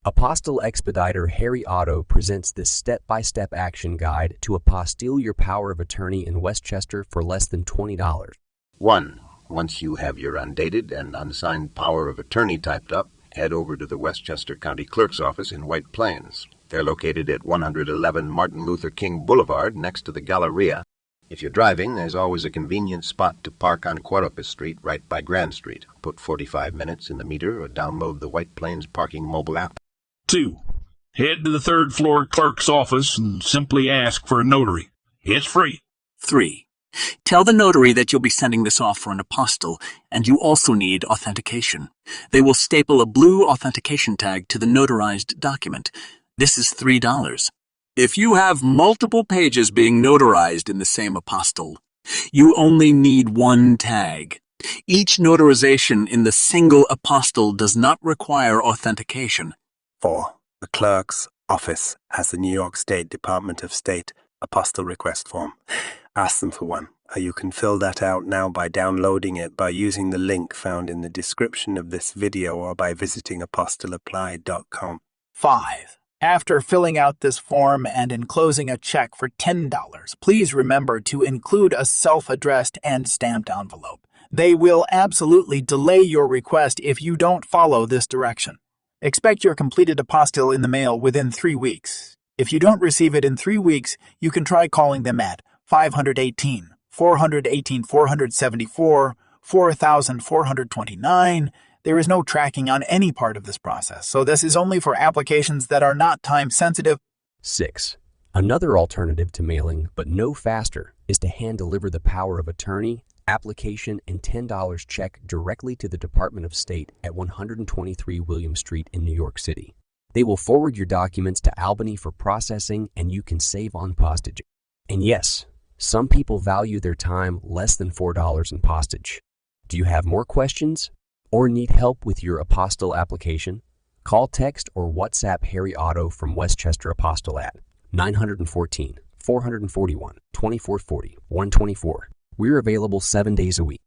Apostille expediter Harry Otto presents this step-by-step action guide to apostille your power of attorney in Westchester for less than $20. 1. Once you have your undated and unsigned power of attorney typed up, head over to the Westchester County Clerk's office in White Plains. They're located at 111 Martin Luther King Boulevard next to the Galleria. If you're driving, there's always a convenient spot to park on Quadrupus Street right by Grand Street. Put 45 minutes in the meter or download the White Plains Parking mobile app. 2. Head to the third floor clerk's office and simply ask for a notary. It's free. 3. Tell the notary that you'll be sending this off for an apostille, and you also need authentication. They will staple a blue authentication tag to the notarized document. This is $3. If you have multiple pages being notarized in the same apostille, you only need one tag. Each notarization in the single apostille does not require authentication. 4. The clerk's office has the New York State Department of State apostille request form. Ask them for one. You can fill that out now by downloading it by using the link found in the description of this video or by visiting apostilleapply.com. 5. After filling out this form and enclosing a check for $10, please remember to include a self-addressed and stamped envelope. They will absolutely delay your request if you don't follow this direction. Expect your completed apostille in the mail within 3 weeks. If you don't receive it in 3 weeks, you can try calling them at 518, 418, 474, 4429. There is no tracking on any part of this process, so this is only for applications that are not time-sensitive. 6. Another alternative to mailing, but no faster, is to hand-deliver the power of attorney, application, and $10 check directly to the Department of State at 123 William Street in New York City. They will forward your documents to Albany for processing, and you can save on postage. And yes, some people value their time less than $4 in postage. Do you have more questions or need help with your apostille application? Call, text, or WhatsApp Harry Otto from Westchester Apostille at 914-441-2440-124. We're available 7 days a week.